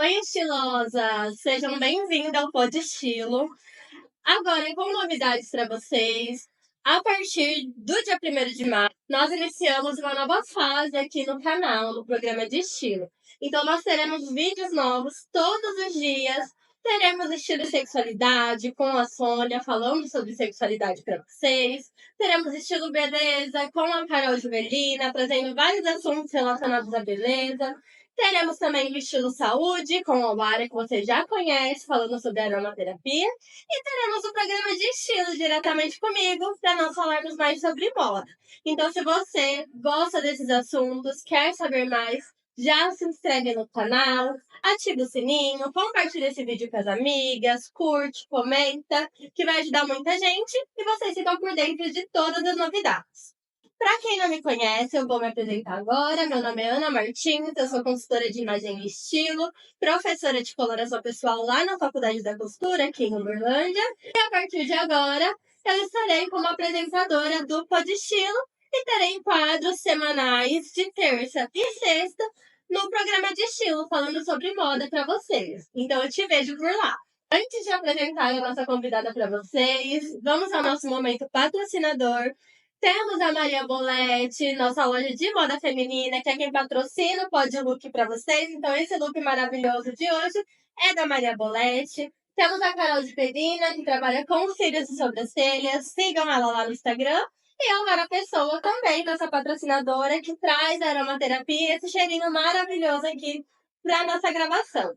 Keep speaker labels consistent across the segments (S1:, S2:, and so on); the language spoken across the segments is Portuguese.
S1: Oi, estilosas! Sejam bem-vindas ao Pod Estilo. Agora, com novidades para vocês, a partir do dia 1º de março, nós iniciamos uma nova fase aqui no canal, no programa de estilo. Então, nós teremos vídeos novos todos os dias. Teremos estilo e sexualidade com a Sônia, falando sobre sexualidade para vocês. Teremos estilo beleza com a Carol Juvelina, trazendo vários assuntos relacionados à beleza. Teremos também o estilo saúde com a Wara, que você já conhece, falando sobre aromaterapia. E teremos um programa de estilo diretamente comigo para nós falarmos mais sobre moda. Então, se você gosta desses assuntos, quer saber mais, já se inscreve no canal, ativa o sininho, compartilha esse vídeo com as amigas, curte, comenta, que vai ajudar muita gente e vocês ficam por dentro de todas as novidades. Para quem não me conhece, eu vou me apresentar agora. Meu nome é Ana Martins, eu sou consultora de imagem e estilo, professora de coloração pessoal lá na Faculdade da Costura, aqui em Uberlândia. E a partir de agora, eu estarei como apresentadora do Pod Estilo e terei quadros semanais de terça e sexta no programa de estilo, falando sobre moda para vocês. Então eu te vejo por lá. Antes de apresentar a nossa convidada para vocês, vamos ao nosso momento patrocinador. Temos a Maria Bolete, nossa loja de moda feminina, que é quem patrocina o Pod Look para vocês. Então, esse look maravilhoso de hoje é da Maria Bolete. Temos a Carol de Pedina, que trabalha com cílios e sobrancelhas. Sigam ela lá no Instagram. E a Mara Pessoa também, nossa patrocinadora, que traz a aromaterapia, esse cheirinho maravilhoso aqui para nossa gravação.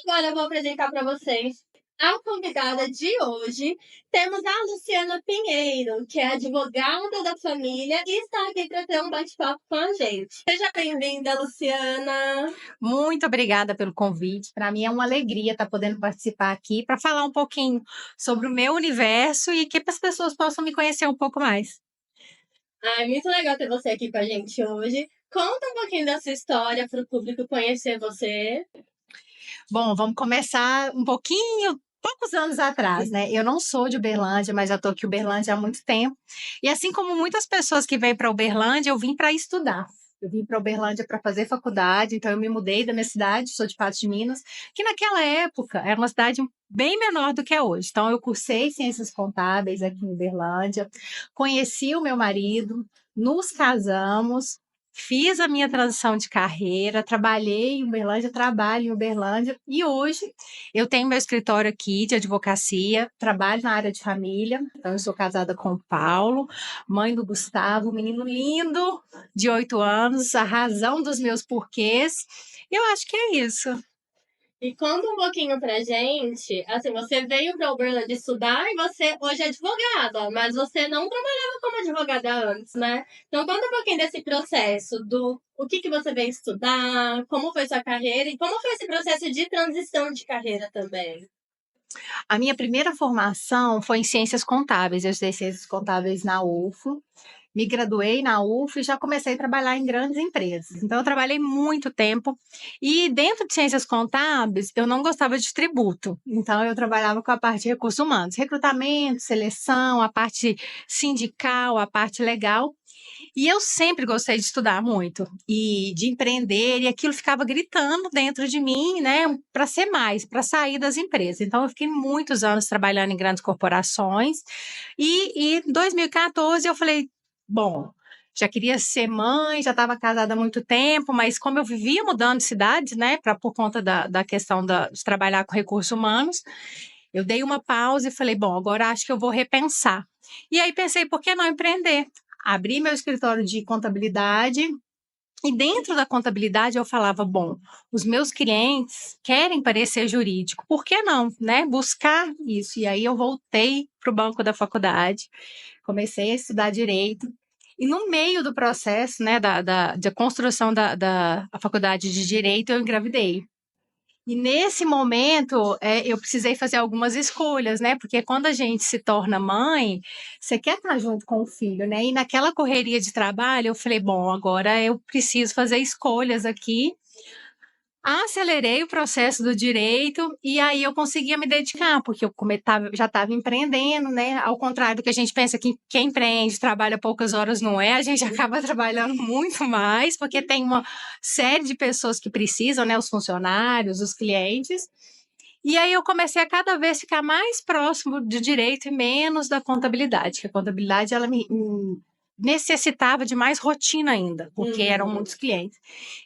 S1: Agora eu vou apresentar para vocês a convidada de hoje. Temos a Luciana Pinheiro, que é advogada da família e está aqui para ter um bate-papo com a gente. Seja bem-vinda, Luciana.
S2: Muito obrigada pelo convite. Para mim é uma alegria estar podendo participar aqui para falar um pouquinho sobre o meu universo e que as pessoas possam me conhecer um pouco mais.
S1: Ai, muito legal ter você aqui com a gente hoje. Conta um pouquinho da sua história para o público conhecer você.
S2: Bom, vamos começar um pouquinho, poucos anos atrás, né? Eu não sou de Uberlândia, mas já estou aqui em Uberlândia há muito tempo. E assim como muitas pessoas que vêm para Uberlândia, eu vim para estudar. Eu vim para Uberlândia para fazer faculdade, então eu me mudei da minha cidade, sou de Patos de Minas, que naquela época era uma cidade bem menor do que é hoje. Então eu cursei ciências contábeis aqui em Uberlândia, conheci o meu marido, nos casamos, fiz a minha transição de carreira, trabalhei em Uberlândia, trabalho em Uberlândia e hoje eu tenho meu escritório aqui de advocacia, trabalho na área de família, então eu sou casada com o Paulo, mãe do Gustavo, um menino lindo de 8 anos, a razão dos meus porquês. Eu acho que é isso.
S1: E conta um pouquinho pra gente, assim, você veio para Uberlândia estudar e você hoje é advogada, mas você não trabalhava como advogada antes, né? Então conta um pouquinho desse processo, do o que você veio estudar, como foi sua carreira e como foi esse processo de transição de carreira também.
S2: A minha primeira formação foi em ciências contábeis, eu estudei ciências contábeis na UFO, me graduei na UF e já comecei a trabalhar em grandes empresas. Então, eu trabalhei muito tempo. E dentro de ciências contábeis, eu não gostava de tributo. Então, eu trabalhava com a parte de recursos humanos, recrutamento, seleção, a parte sindical, a parte legal. E eu sempre gostei de estudar muito e de empreender, e aquilo ficava gritando dentro de mim, né, para ser mais, para sair das empresas. Então, eu fiquei muitos anos trabalhando em grandes corporações, e em 2014 eu falei, bom, já queria ser mãe, já estava casada há muito tempo, mas como eu vivia mudando de cidade, né, por conta da questão de trabalhar com recursos humanos, eu dei uma pausa e falei, bom, agora acho que eu vou repensar. E aí pensei, por que não empreender? Abri meu escritório de contabilidade e dentro da contabilidade eu falava, bom, os meus clientes querem parecer jurídico, por que não, né? Buscar isso. E aí eu voltei para o banco da faculdade, comecei a estudar direito. E no meio do processo, né, da construção da faculdade de Direito, eu engravidei. E nesse momento, eu precisei fazer algumas escolhas, né? Porque quando a gente se torna mãe, você quer estar junto com o filho, né? E naquela correria de trabalho, eu falei, bom, agora eu preciso fazer escolhas aqui Acelerei o processo do direito e aí eu conseguia me dedicar, porque eu já estava empreendendo, né? Ao contrário do que a gente pensa que quem empreende trabalha poucas horas, não é? A gente acaba trabalhando muito mais, porque tem uma série de pessoas que precisam, né? Os funcionários, os clientes. E aí eu comecei a cada vez ficar mais próximo do direito e menos da contabilidade, que a contabilidade ela me necessitava de mais rotina ainda, porque eram muitos clientes.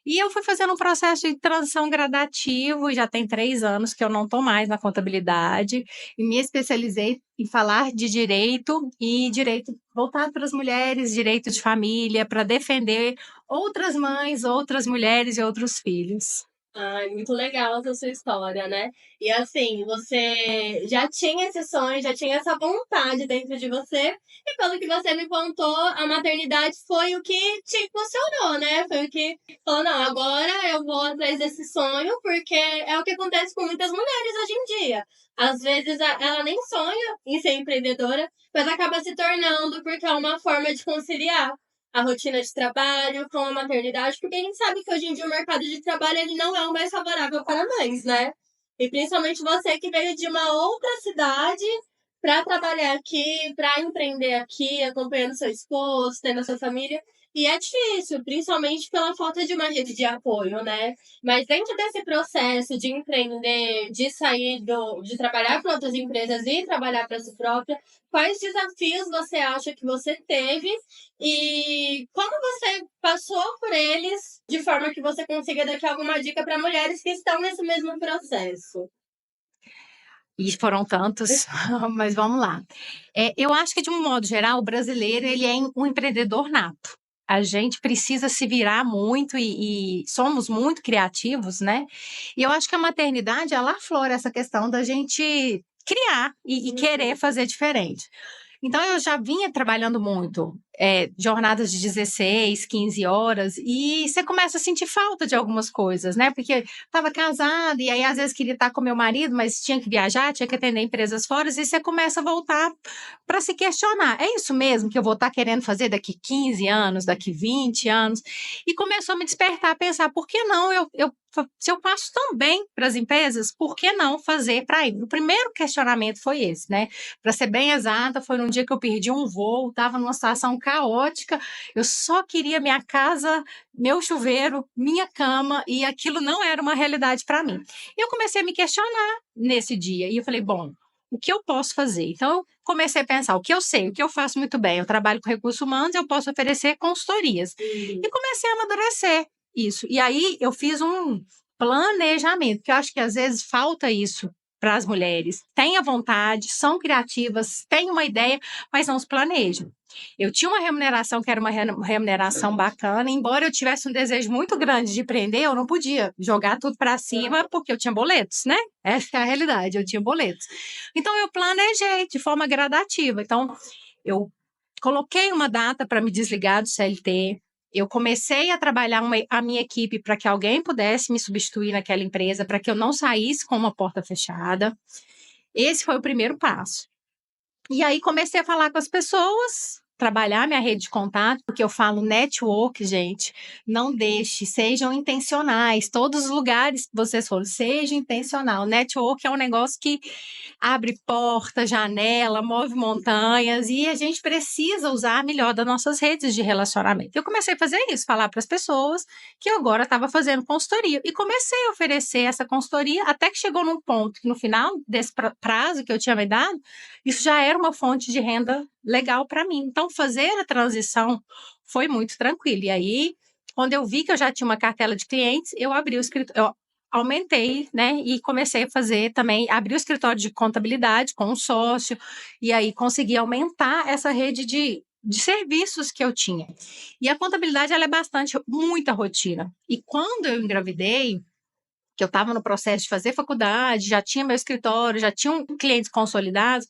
S2: E eu fui fazendo um processo de transição gradativo, já tem 3 anos que eu não estou mais na contabilidade, e me especializei em falar de direito, e direito voltado para as mulheres, direito de família, para defender outras mães, outras mulheres e outros filhos.
S1: Ai, muito legal essa sua história, né? E assim, você já tinha esse sonho, já tinha essa vontade dentro de você, e pelo que você me contou, a maternidade foi o que te impulsionou, né? Foi o que falou, não, agora eu vou atrás desse sonho, porque é o que acontece com muitas mulheres hoje em dia. Às vezes ela nem sonha em ser empreendedora, mas acaba se tornando porque é uma forma de conciliar a rotina de trabalho com a maternidade, porque a gente sabe que hoje em dia o mercado de trabalho ele não é o mais favorável para mães, né? E principalmente você que veio de uma outra cidade para trabalhar aqui, para empreender aqui, acompanhando seu esposo, tendo a sua família. E é difícil, principalmente pela falta de uma rede de apoio, né? Mas dentro desse processo de empreender, de sair de trabalhar para outras empresas e trabalhar para si própria, quais desafios você acha que você teve e como você passou por eles de forma que você consiga dar aqui alguma dica para mulheres que estão nesse mesmo processo?
S2: E foram tantos, mas vamos lá. Eu acho que, de um modo geral, o brasileiro ele é um empreendedor nato. A gente precisa se virar muito e somos muito criativos, né? E eu acho que a maternidade, ela aflora essa questão da gente criar e querer fazer diferente. Então, eu já vinha trabalhando muito, jornadas de 16, 15 horas, e você começa a sentir falta de algumas coisas, né? Porque estava casada, e aí às vezes queria estar com meu marido, mas tinha que viajar, tinha que atender empresas fora, e você começa a voltar para se questionar: é isso mesmo que eu vou estar querendo fazer daqui 15 anos, daqui 20 anos? E começou a me despertar a pensar: por que não se eu faço tão bem para as empresas, por que não fazer para ir? O primeiro questionamento foi esse, né? Para ser bem exata, foi num dia que eu perdi um voo, estava numa situação caótica, eu só queria minha casa, meu chuveiro, minha cama, e aquilo não era uma realidade para mim. E eu comecei a me questionar nesse dia, e eu falei, bom, o que eu posso fazer? Então, eu comecei a pensar, o que eu sei, o que eu faço muito bem, eu trabalho com recursos humanos, eu posso oferecer consultorias. E comecei a amadurecer isso. E aí, eu fiz um planejamento, que eu acho que às vezes falta isso para as mulheres. Têm a vontade, são criativas, têm uma ideia, mas não se planejam. Eu tinha uma remuneração que era uma remuneração bacana, embora eu tivesse um desejo muito grande de empreender, eu não podia jogar tudo para cima porque eu tinha boletos, né? Essa é a realidade, eu tinha boletos. Então eu planejei de forma gradativa. Então eu coloquei uma data para me desligar do CLT. Eu comecei a trabalhar a minha equipe para que alguém pudesse me substituir naquela empresa, para que eu não saísse com uma porta fechada. Esse foi o primeiro passo. E aí comecei a falar com as pessoas, trabalhar minha rede de contato, porque eu falo network, gente, não deixe, sejam intencionais. Todos os lugares que vocês forem, seja intencional. Network é um negócio que abre porta, janela, move montanhas, e a gente precisa usar melhor das nossas redes de relacionamento. Eu comecei a fazer isso, falar para as pessoas que eu agora estava fazendo consultoria, e comecei a oferecer essa consultoria, até que chegou num ponto que no final desse prazo que eu tinha me dado, isso já era uma fonte de renda legal para mim. Então, fazer a transição foi muito tranquilo. E aí, quando eu vi que eu já tinha uma cartela de clientes, eu abri o escritório, aumentei, né, e comecei a fazer também, abri o escritório de contabilidade com um sócio, e aí consegui aumentar essa rede de serviços que eu tinha. E a contabilidade, ela é muita rotina. E quando eu engravidei, que eu estava no processo de fazer faculdade, já tinha meu escritório, já tinha clientes consolidados,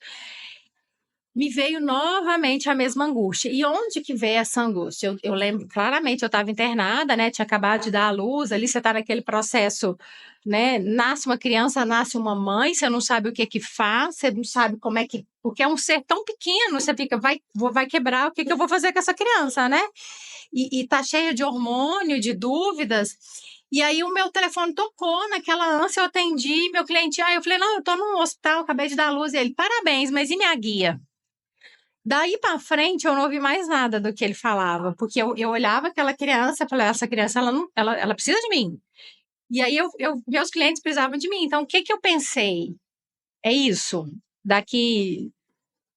S2: me veio novamente a mesma angústia. E onde que veio essa angústia? Eu lembro claramente, eu estava internada, né? Tinha acabado de dar à luz, ali você está naquele processo, né? Nasce uma criança, nasce uma mãe, você não sabe o que que faz, você não sabe como é que... Porque é um ser tão pequeno, você fica, vai quebrar, o que que eu vou fazer com essa criança, né? E tá cheia de hormônio, de dúvidas. E aí o meu telefone tocou, naquela ânsia eu atendi, meu cliente, eu falei, não, eu tô no hospital, acabei de dar luz, e ele, parabéns, mas e minha guia? Daí pra frente eu não ouvi mais nada do que ele falava, porque eu olhava aquela criança e falei, essa criança, ela precisa de mim. E aí meus clientes precisavam de mim, então o que que eu pensei? É isso, daqui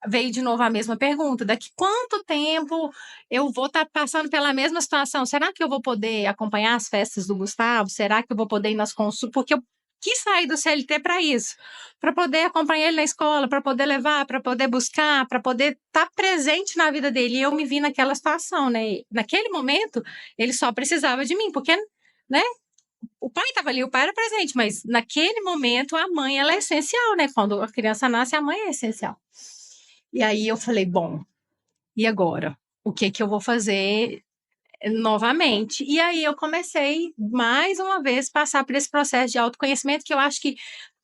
S2: veio de novo a mesma pergunta, daqui quanto tempo eu vou estar passando pela mesma situação? Será que eu vou poder acompanhar as festas do Gustavo? Será que eu vou poder ir nas consultas? Porque eu quis sair do CLT para isso, para poder acompanhar ele na escola, para poder levar, para poder buscar, para poder estar presente na vida dele. E eu me vi naquela situação, né? Naquele momento, ele só precisava de mim, porque, né? O pai estava ali, o pai era presente, mas naquele momento a mãe ela é essencial, né? Quando a criança nasce, a mãe é essencial. E aí eu falei, bom, e agora? O que que eu vou fazer novamente? E aí eu comecei, mais uma vez, passar por esse processo de autoconhecimento, que eu acho que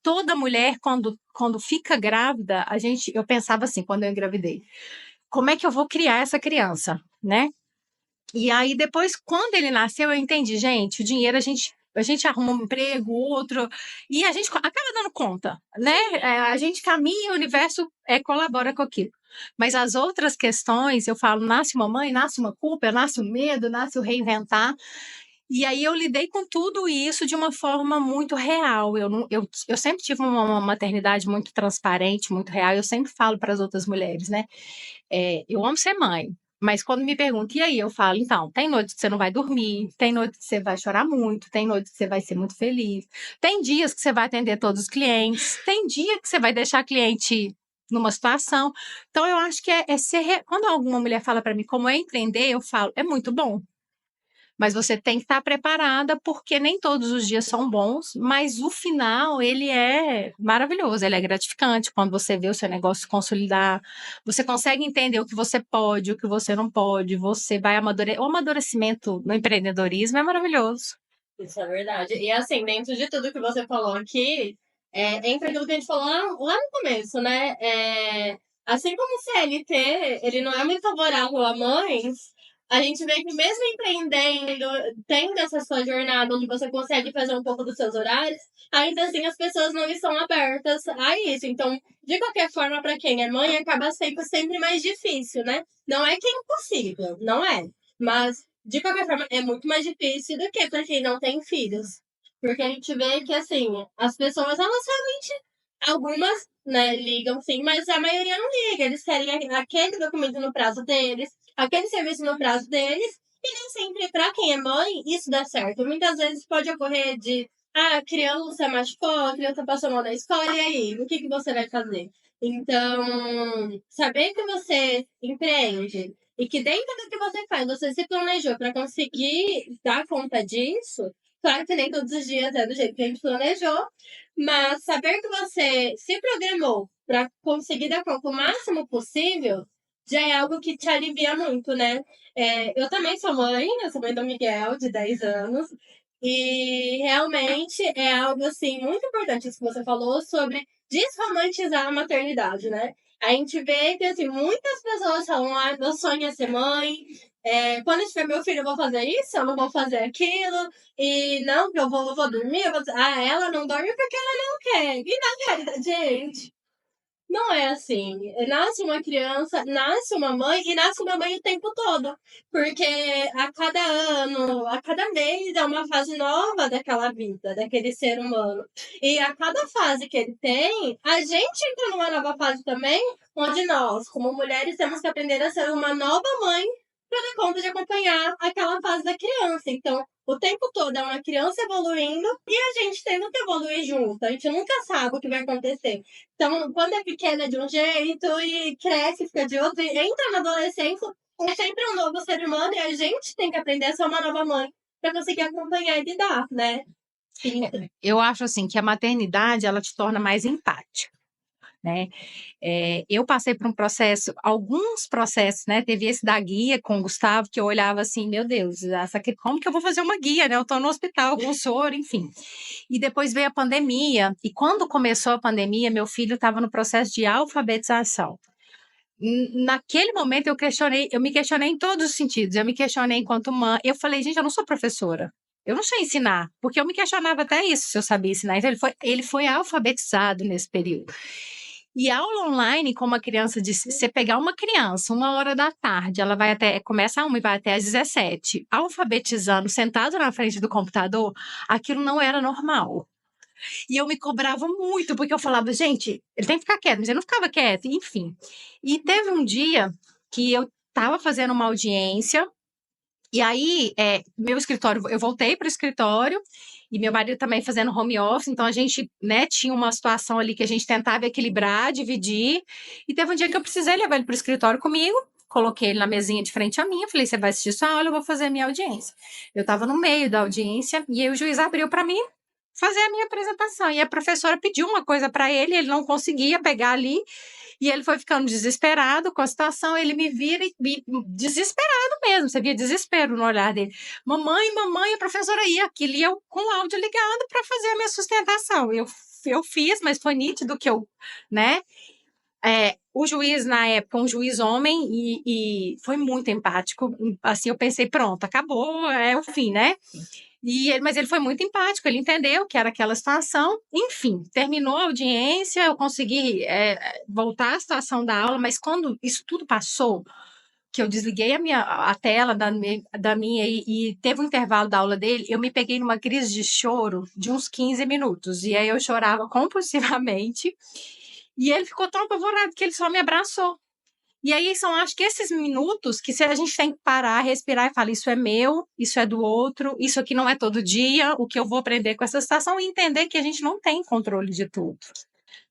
S2: toda mulher, quando fica grávida, eu pensava assim, quando eu engravidei, como é que eu vou criar essa criança, né? E aí depois, quando ele nasceu, eu entendi, gente, o dinheiro a gente arruma um emprego, outro, e a gente acaba dando conta, né? A gente caminha, o universo colabora com aquilo. Mas as outras questões, eu falo, nasce uma mãe, nasce uma culpa, nasce o medo, nasce o reinventar. E aí eu lidei com tudo isso de uma forma muito real. Eu sempre tive uma maternidade muito transparente, muito real. Eu sempre falo para as outras mulheres, né? Eu amo ser mãe, mas quando me perguntam, e aí? Eu falo, então, tem noite que você não vai dormir, tem noite que você vai chorar muito, tem noite que você vai ser muito feliz, tem dias que você vai atender todos os clientes, tem dia que você vai deixar cliente numa situação. Então, eu acho que quando alguma mulher fala para mim como é empreender, eu falo, é muito bom. Mas você tem que estar preparada, porque nem todos os dias são bons, mas o final, ele é maravilhoso, ele é gratificante quando você vê o seu negócio se consolidar, você consegue entender o que você pode, o que você não pode, você vai amadurecer. O amadurecimento no empreendedorismo é maravilhoso.
S1: Isso é verdade. E assim, dentro de tudo que você falou aqui, entra aquilo que a gente falou lá no começo, né? Assim como o CLT, ele não é muito favorável a mães, a gente vê que mesmo empreendendo, tendo essa sua jornada onde você consegue fazer um pouco dos seus horários, ainda assim as pessoas não estão abertas a isso. Então, de qualquer forma, para quem é mãe, acaba sendo sempre mais difícil, né? Não é que é impossível, não é. Mas de qualquer forma, é muito mais difícil do que para quem não tem filhos. Porque a gente vê que, assim, as pessoas, elas realmente, algumas, né, ligam sim, mas a maioria não liga. Eles querem aquele documento no prazo deles, aquele serviço no prazo deles, e nem sempre, para quem é mãe, isso dá certo. Muitas vezes pode ocorrer de, a criança machucou, a criança passou mal na escola, e aí, o que, que você vai fazer? Então, saber que você empreende e que dentro do que você faz, você se planejou para conseguir dar conta disso. Claro que nem todos os dias é do jeito que a gente planejou, mas saber que você se programou para conseguir dar conta o máximo possível já é algo que te alivia muito, né? Eu também sou mãe do Miguel, de 10 anos, e realmente é algo assim muito importante isso que você falou sobre desromantizar a maternidade, né? A gente vê que, assim, muitas pessoas falam, meu sonho é ser mãe, quando eu tiver meu filho eu vou fazer isso, eu não vou fazer aquilo, e não, que eu vou dormir, ela não dorme porque ela não quer. E na realidade, gente, não é assim. Nasce uma criança, nasce uma mãe e nasce uma mãe o tempo todo. Porque a cada ano, a cada mês é uma fase nova daquela vida, daquele ser humano. E a cada fase que ele tem, a gente entra numa nova fase também, onde nós, como mulheres, temos que aprender a ser uma nova mãe para dar conta de acompanhar aquela fase da criança. Então, o tempo todo é uma criança evoluindo e a gente tendo que evoluir junto. A gente nunca sabe o que vai acontecer. Então, quando é pequena é de um jeito e cresce, fica de outro, e entra na adolescência, é sempre um novo ser humano e a gente tem que aprender a ser uma nova mãe para conseguir acompanhar e lidar, né?
S2: Eu acho assim que a maternidade ela te torna mais empática, né? Eu passei por alguns processos, né? Teve esse da guia com o Gustavo, que eu olhava assim, meu Deus, como que eu vou fazer uma guia, né? Eu tô no hospital com soro, enfim. E depois veio a pandemia, e quando começou a pandemia, meu filho estava no processo de alfabetização. Naquele momento eu me questionei em todos os sentidos. Eu me questionei enquanto mãe. Eu falei, gente, eu não sou professora. Eu não sei ensinar, porque eu me questionava até isso, se eu sabia ensinar. Então, ele foi alfabetizado nesse período. E aula online, como a criança disse, você pegar uma criança, 1 hora da tarde, ela vai até, começa a 1 e vai até às 17, alfabetizando, sentado na frente do computador, aquilo não era normal. E eu me cobrava muito, porque eu falava, gente, ele tem que ficar quieto, mas ele não ficava quieto, enfim. E teve um dia que eu estava fazendo uma audiência, e aí, meu escritório, eu voltei para o escritório, e meu marido também fazendo home office, então a gente, né, tinha uma situação ali que a gente tentava equilibrar, dividir, e teve um dia que eu precisei levar ele para o escritório comigo, coloquei ele na mesinha de frente a mim, falei, você vai assistir sua aula, eu vou fazer a minha audiência. Eu estava no meio da audiência, e aí o juiz abriu para mim fazer a minha apresentação, e a professora pediu uma coisa para ele não conseguia pegar ali, e ele foi ficando desesperado com a situação, ele me vira desesperado mesmo, você via desespero no olhar dele. Mamãe, mamãe, a professora ia aquilo, e eu com o áudio ligado para fazer a minha sustentação. Eu fiz, mas foi nítido que eu, né? O juiz, na época, um juiz homem, e foi muito empático. Assim, eu pensei, pronto, acabou, é o fim, né? Mas ele foi muito empático, ele entendeu que era aquela situação. Enfim, terminou a audiência, eu consegui voltar à situação da aula, mas quando isso tudo passou, que eu desliguei a tela da minha e teve um intervalo da aula dele, eu me peguei numa crise de choro de uns 15 minutos. E aí eu chorava compulsivamente. E ele ficou tão apavorado que ele só me abraçou. E aí são, acho que esses minutos que se a gente tem que parar, respirar e falar, isso é meu, isso é do outro, isso aqui não é todo dia, o que eu vou aprender com essa situação e entender que a gente não tem controle de tudo,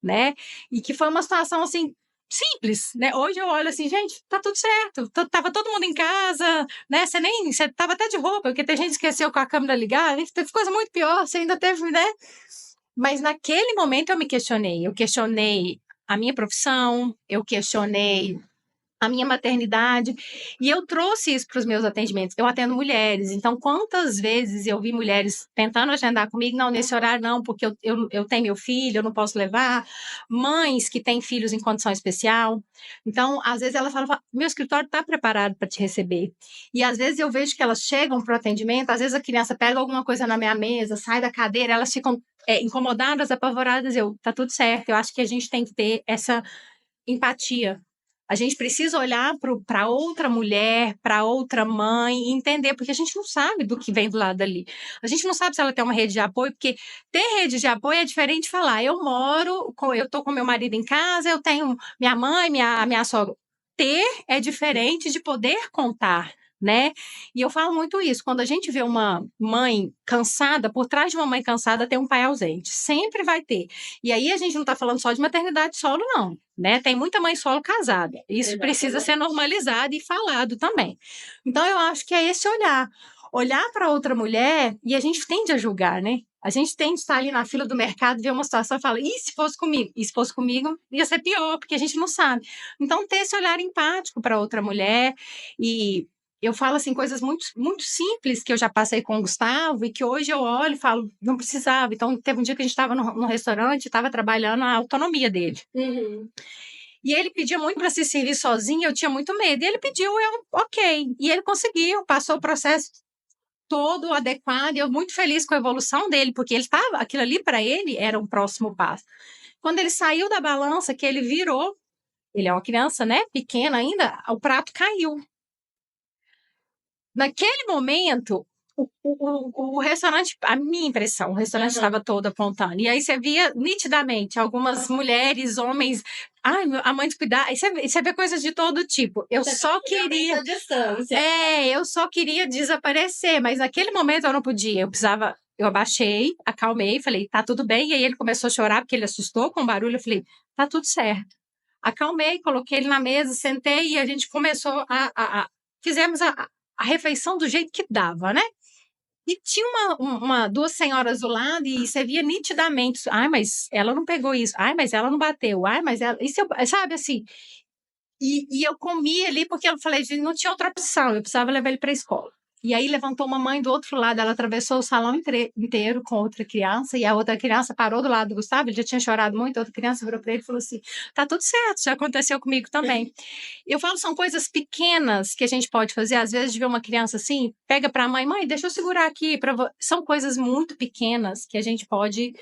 S2: né? E que foi uma situação, assim, simples, né? Hoje eu olho assim, gente, tá tudo certo, tava todo mundo em casa, né? Você tava até de roupa, porque tem gente que esqueceu com a câmera ligada, teve coisa muito pior, você ainda teve, né? Mas naquele momento eu questionei a minha profissão, eu questionei a minha maternidade, e eu trouxe isso para os meus atendimentos. Eu atendo mulheres, então quantas vezes eu vi mulheres tentando agendar comigo, não, nesse horário não, porque eu tenho meu filho, eu não posso levar, mães que têm filhos em condição especial, então às vezes elas falam, meu escritório está preparado para te receber, e às vezes eu vejo que elas chegam para o atendimento, às vezes a criança pega alguma coisa na minha mesa, sai da cadeira, elas ficam incomodadas, apavoradas, tá tudo certo, eu acho que a gente tem que ter essa empatia. A gente precisa olhar para outra mulher, para outra mãe, e entender, porque a gente não sabe do que vem do lado ali. A gente não sabe se ela tem uma rede de apoio, porque ter rede de apoio é diferente de falar, eu estou com meu marido em casa, eu tenho minha mãe, minha sogra. Ter é diferente de poder contar, né? E eu falo muito isso, quando a gente vê uma mãe cansada, por trás de uma mãe cansada tem um pai ausente, sempre vai ter. E aí a gente não está falando só de maternidade solo, não, né? Tem muita mãe solo casada, isso precisa ser normalizado e falado também. Então eu acho que é esse olhar para outra mulher, e a gente tende a julgar, né? A gente tende a estar ali na fila do mercado, ver uma situação e falar, e se fosse comigo? E se fosse comigo, ia ser pior, porque a gente não sabe. Então, ter esse olhar empático para outra mulher, e eu falo assim, coisas muito, muito simples que eu já passei com o Gustavo e que hoje eu olho e falo, não precisava. Então, teve um dia que a gente estava no restaurante, estava trabalhando a autonomia dele.
S1: Uhum.
S2: E ele pedia muito para se servir sozinho, eu tinha muito medo. E ele pediu, ok. E ele conseguiu, passou o processo todo adequado, e eu muito feliz com a evolução dele, porque aquilo ali para ele era um próximo passo. Quando ele saiu da balança, que ele virou, ele é uma criança, né, pequena ainda, o prato caiu. Naquele momento, o restaurante, a minha impressão, o restaurante estava todo apontando. E aí você via nitidamente algumas mulheres, homens, a mãe de cuidar. Aí você vê coisas de todo tipo. Eu só queria. Eu só queria desaparecer, mas naquele momento eu não podia. Eu abaixei, acalmei, falei, tá tudo bem. E aí ele começou a chorar porque ele assustou com o barulho. Eu falei, tá tudo certo. Acalmei, coloquei ele na mesa, sentei e a gente começou fizemos a refeição do jeito que dava, né? E tinha duas senhoras do lado e você via nitidamente, mas ela não pegou isso, mas ela não bateu, mas ela, isso sabe assim. E eu comi ali porque eu falei, não tinha outra opção, eu precisava levar ele para a escola. E aí levantou uma mãe do outro lado, ela atravessou o salão inteiro com outra criança, e a outra criança parou do lado do Gustavo, ele já tinha chorado muito, a outra criança virou para ele e falou assim, tá tudo certo, já aconteceu comigo também. Eu falo, são coisas pequenas que a gente pode fazer, às vezes de ver uma criança assim, pega para a mãe, mãe, deixa eu segurar aqui, são coisas muito pequenas que a gente pode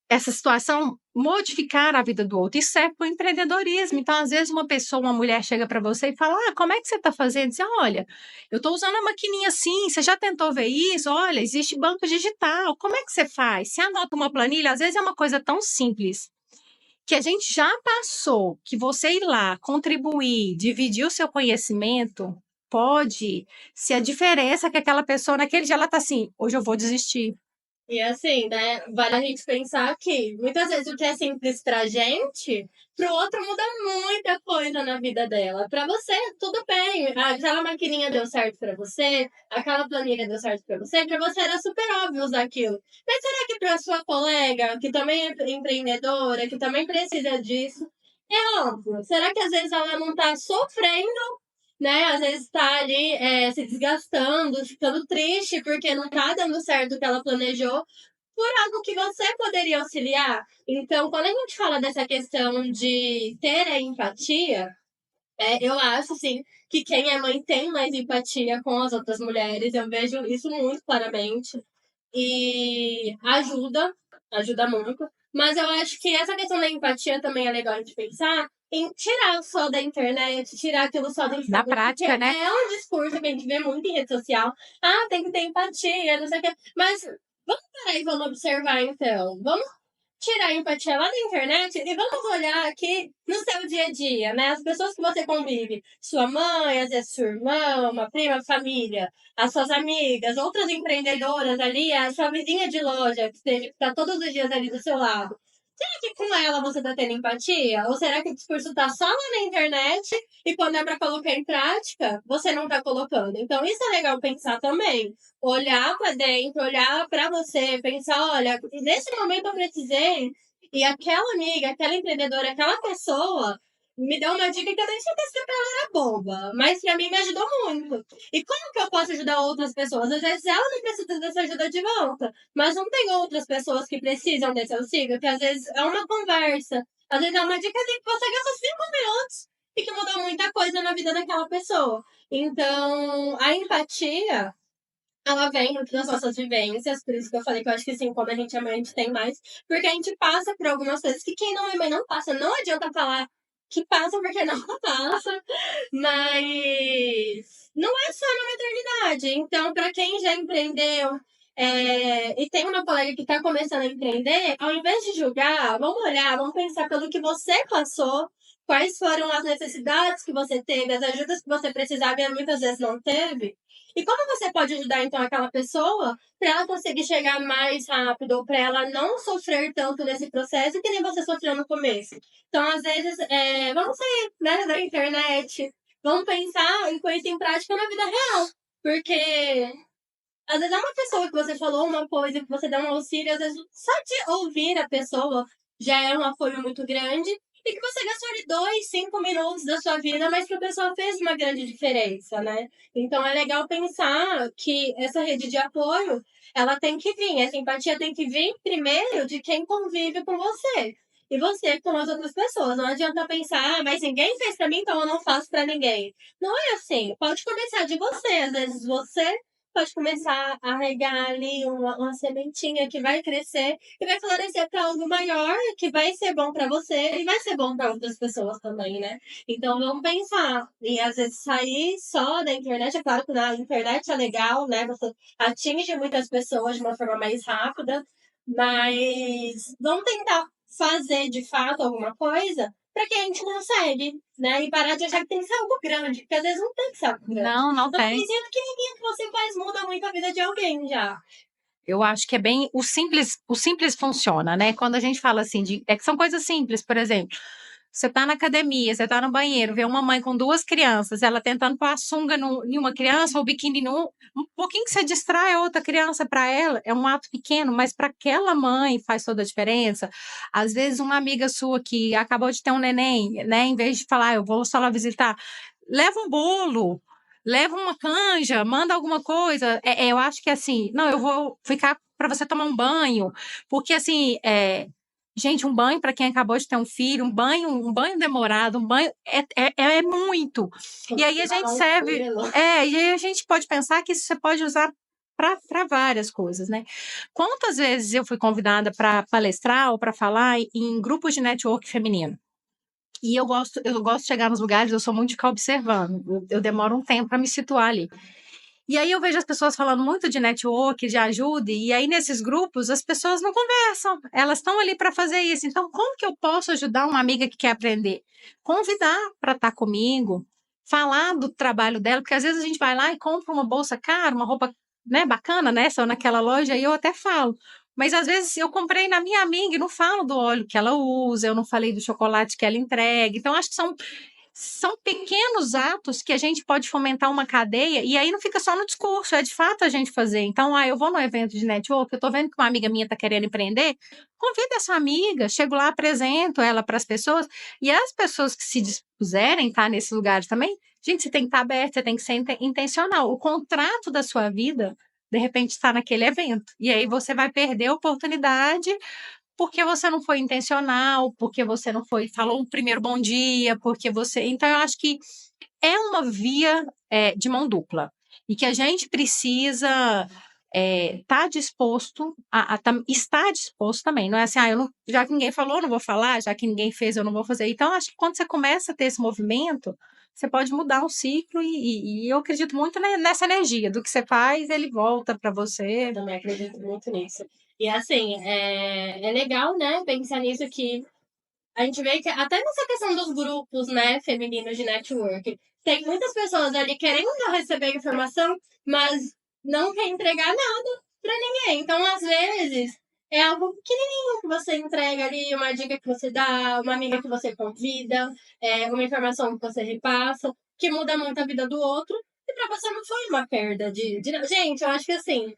S2: essa situação modificar a vida do outro. Isso é para o empreendedorismo. Então, às vezes, uma mulher chega para você e fala: Ah, como é que você está fazendo? Você, olha, eu estou usando a maquininha assim, você já tentou ver isso? Olha, existe banco digital. Como é que você faz? Você anota uma planilha, às vezes é uma coisa tão simples que a gente já passou, que você ir lá, contribuir, dividir o seu conhecimento, pode ser a diferença que aquela pessoa, naquele dia, ela está assim, hoje eu vou desistir.
S1: E assim, né, vale a gente pensar que muitas vezes o que é simples pra gente, pro outro muda muita coisa na vida dela. Pra você, tudo bem. Aquela maquininha deu certo pra você, aquela planilha deu certo pra você era super óbvio usar aquilo. Mas será que pra sua colega, que também é empreendedora, que também precisa disso, é óbvio? Será que às vezes ela não tá sofrendo, né? Às vezes está ali se desgastando, ficando triste porque não está dando certo o que ela planejou por algo que você poderia auxiliar. Então, quando a gente fala dessa questão de ter a empatia, eu acho, assim, que quem é mãe tem mais empatia com as outras mulheres. Eu vejo isso muito claramente. E ajuda muito. Mas eu acho que essa questão da empatia também é legal de pensar em tirar só da internet, tirar aquilo só do
S2: Na
S1: Instagram.
S2: prática, né?
S1: É um discurso que a gente vê muito em rede social. Ah, tem que ter empatia, não sei o quê. Mas vamos parar e vamos observar, então. Vamos tirar a empatia lá da internet e vamos olhar aqui no seu dia a dia, né? As pessoas que você convive, sua mãe, às vezes sua irmã, uma prima, família, as suas amigas, outras empreendedoras ali, a sua vizinha de loja, que está todos os dias ali do seu lado. Será que com ela você está tendo empatia? Ou será que o discurso está só lá na internet e quando é para colocar em prática, você não está colocando? Então, isso é legal pensar também. Olhar para dentro, olhar para você, pensar: olha, nesse momento eu precisei, e aquela amiga, aquela empreendedora, aquela pessoa me deu uma dica que eu nem certeza que ela era boba, mas para mim me ajudou muito. E como que eu posso ajudar outras pessoas? Às vezes ela não precisa dessa ajuda de volta, mas não tem outras pessoas que precisam desse auxílio, que às vezes é uma conversa, às vezes é uma dica que você gastou 5 minutos e que mudou muita coisa na vida daquela pessoa. Então, a empatia, ela vem muito das nossas vivências, por isso que eu falei que eu acho que sim, quando a gente é mãe, a gente tem mais, porque a gente passa por algumas coisas que quem não é mãe não passa. Não adianta falar que passa porque não passa, mas não é só na maternidade. Então, para quem já empreendeu, e tem uma colega que está começando a empreender, ao invés de julgar, vamos olhar, vamos pensar pelo que você passou, quais foram as necessidades que você teve, as ajudas que você precisava e muitas vezes não teve. E como você pode ajudar, então, aquela pessoa para ela conseguir chegar mais rápido, ou para ela não sofrer tanto nesse processo que nem você sofreu no começo? Então, às vezes, vamos sair, né, da internet, vamos pensar em coisa em prática na vida real. Porque às vezes é uma pessoa que você falou uma coisa, que você deu um auxílio, às vezes só de ouvir a pessoa já é um apoio muito grande e que você gastou de 2, 5 minutos da sua vida, mas que a pessoa fez uma grande diferença, né? Então é legal pensar que essa rede de apoio, ela tem que vir, essa empatia tem que vir primeiro de quem convive com você. E você com as outras pessoas. Não adianta pensar, mas ninguém fez pra mim, então eu não faço pra ninguém. Não é assim. Pode começar de você. Às vezes você pode começar a regar ali uma sementinha que vai crescer e vai florescer para algo maior, que vai ser bom para você e vai ser bom para outras pessoas também, né? Então vamos pensar. E às vezes sair só da internet, é claro que na internet é legal, né? Você atinge muitas pessoas de uma forma mais rápida, mas vamos tentar fazer de fato alguma coisa para que a gente consegue, né? E parar de achar que tem que ser algo grande, porque às vezes não tem que ser algo grande.
S2: Não
S1: Uma
S2: tem.
S1: coisinha pequenininha que você faz muda muito a vida de alguém já.
S2: Eu acho que é bem o simples funciona, né? Quando a gente fala assim é que são coisas simples, por exemplo, você tá na academia, você tá no banheiro, vê uma mãe com 2 crianças, ela tentando pôr a sunga em uma criança ou o biquíni um pouquinho que você distrai a outra criança para ela, é um ato pequeno, mas para aquela mãe faz toda a diferença. Às vezes uma amiga sua que acabou de ter um neném, né, em vez de falar, eu vou só lá visitar, leva um bolo, leva uma canja, manda alguma coisa. Eu acho que assim, não, eu vou ficar para você tomar um banho, porque assim, gente, um banho para quem acabou de ter um filho, um banho demorado, um banho é muito. E aí a gente serve, e aí a gente pode pensar que isso você pode usar para várias coisas, né? Quantas vezes eu fui convidada para palestrar ou para falar em grupos de network feminino? E eu gosto de chegar nos lugares, eu sou muito de ficar observando. Eu demoro um tempo para me situar ali. E aí eu vejo as pessoas falando muito de network, de ajuda, e aí nesses grupos as pessoas não conversam, elas estão ali para fazer isso. Então, como que eu posso ajudar uma amiga que quer aprender? Convidar para estar comigo, falar do trabalho dela, porque às vezes a gente vai lá e compra uma bolsa cara, uma roupa, né, bacana, né, só naquela loja, e eu até falo. Mas às vezes eu comprei na minha amiga e não falo do óleo que ela usa, eu não falei do chocolate que ela entrega. Então, acho que são pequenos atos que a gente pode fomentar uma cadeia, e aí não fica só no discurso, é de fato a gente fazer. Então, eu vou no evento de network, eu tô vendo que uma amiga minha tá querendo empreender, convida essa amiga, chego lá, apresento ela para as pessoas, e as pessoas que se dispuserem estar nesses lugares também, gente, você tem que estar aberto, você tem que ser intencional. O contrato da sua vida, de repente, está naquele evento, e aí você vai perder a oportunidade porque você não foi intencional, porque você não foi, falou o primeiro bom dia, porque você. Então, eu acho que é uma via de mão dupla. E que a gente precisa estar disposto estar disposto também. Não é assim, já que ninguém falou, eu não vou falar, já que ninguém fez, eu não vou fazer. Então, acho que quando você começa a ter esse movimento, você pode mudar um ciclo, e eu acredito muito nessa energia. Do que você faz, ele volta para você.
S1: Eu também acredito muito nisso. E assim, é legal, né, pensar nisso que a gente vê que até nessa questão dos grupos, né, femininos de network, tem muitas pessoas ali querendo receber informação, mas não quer entregar nada pra ninguém. Então, às vezes, é algo pequenininho que você entrega ali, uma dica que você dá, uma amiga que você convida, uma informação que você repassa, que muda muito a vida do outro. E pra você não foi uma perda de... Gente, eu acho que assim,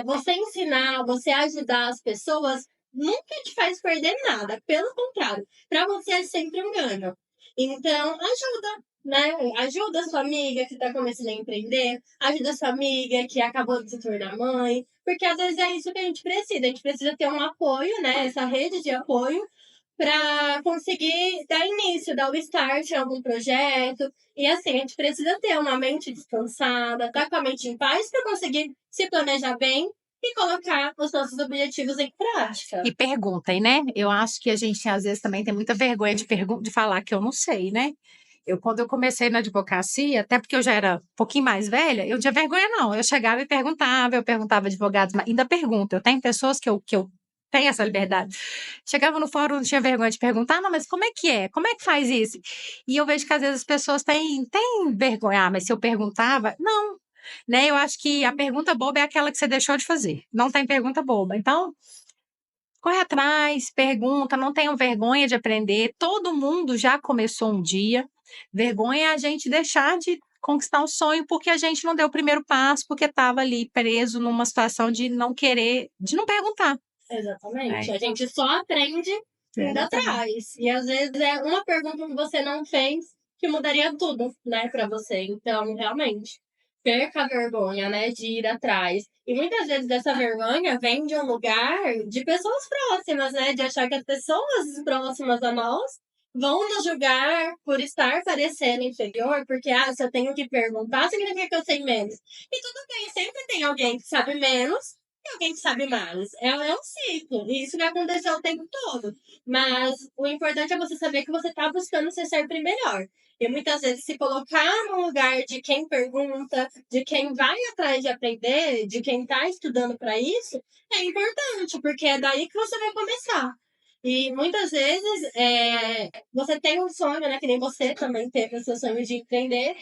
S1: você ensinar, você ajudar as pessoas nunca te faz perder nada. Pelo contrário, para você é sempre um ganho. Então, ajuda, né? Ajuda a sua amiga que está começando a empreender, ajuda a sua amiga que acabou de se tornar mãe, porque às vezes é isso que a gente precisa. A gente precisa ter um apoio, né? Essa rede de apoio para conseguir dar início, dar o start em algum projeto. E assim, a gente precisa ter uma mente descansada, tá com a mente em paz para conseguir se planejar bem e colocar os nossos objetivos em prática.
S2: E perguntem, né? Eu acho que a gente, às vezes, também tem muita vergonha de falar que eu não sei, né? Quando eu comecei na advocacia, até porque eu já era um pouquinho mais velha, eu não tinha vergonha, não. Eu chegava e perguntava, eu perguntava a advogados, mas ainda pergunto. Eu tenho pessoas que eu tenho essa liberdade. Chegava no fórum, não tinha vergonha de perguntar, não, mas como é que é? Como é que faz isso? E eu vejo que às vezes as pessoas têm vergonha, mas se eu perguntava, não. Né? Eu acho que a pergunta boba é aquela que você deixou de fazer. Não tem pergunta boba. Então, corre atrás, pergunta, não tenham vergonha de aprender. Todo mundo já começou um dia. Vergonha é a gente deixar de conquistar um sonho porque a gente não deu o primeiro passo, porque estava ali preso numa situação de não querer, de não perguntar.
S1: Exatamente. A gente só aprende indo atrás. E às vezes é uma pergunta que você não fez que mudaria tudo, né, para você. Então, realmente, perca a vergonha, né, de ir atrás. E muitas vezes essa vergonha vem de um lugar de pessoas próximas, né, de achar que as pessoas próximas a nós vão nos julgar por estar parecendo inferior, porque, se eu tenho que perguntar, significa que eu sei menos. E tudo bem, sempre tem alguém que sabe menos e alguém que sabe mais. É um ciclo. E isso vai acontecer o tempo todo. Mas o importante é você saber que você está buscando ser sempre melhor. E muitas vezes se colocar no lugar de quem pergunta, de quem vai atrás de aprender, de quem está estudando para isso, é importante, porque é daí que você vai começar. E muitas vezes você tem um sonho, né? Que nem você também teve o seu sonho de empreender.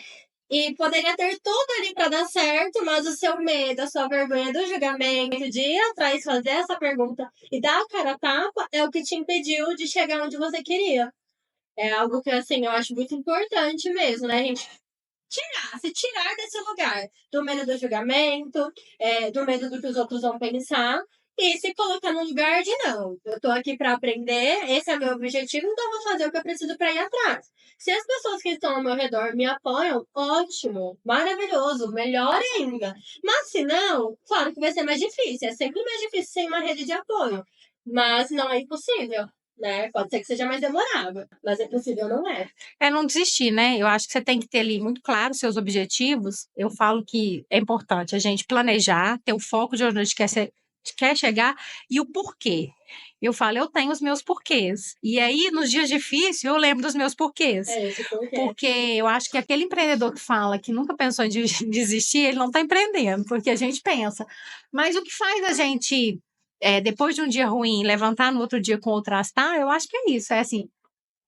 S1: E poderia ter tudo ali para dar certo, mas o seu medo, a sua vergonha do julgamento, de ir atrás, fazer essa pergunta e dar a cara a tapa, é o que te impediu de chegar onde você queria. É algo que, assim, eu acho muito importante mesmo, né, gente? Se tirar desse lugar, do medo do julgamento, do medo do que os outros vão pensar, e se colocar no lugar de não, eu tô aqui para aprender, esse é meu objetivo, então eu vou fazer o que eu preciso para ir atrás. Se as pessoas que estão ao meu redor me apoiam, ótimo, maravilhoso, melhor ainda. Mas se não, claro que vai ser mais difícil, é sempre mais difícil sem uma rede de apoio, mas não é impossível, né? Pode ser que seja mais demorado, mas é possível, não é?
S2: É não desistir, né? Eu acho que você tem que ter ali muito claro os seus objetivos. Eu falo que é importante a gente planejar, ter o foco de onde a gente quer chegar e o porquê. Eu falo, eu tenho os meus porquês. E aí, nos dias difíceis, eu lembro dos meus porquês.
S1: É esse porquê.
S2: Porque eu acho que aquele empreendedor que fala que nunca pensou em desistir, ele não está empreendendo, porque a gente pensa. Mas o que faz a gente, depois de um dia ruim, levantar no outro dia com outro astral, eu acho que é isso. É assim,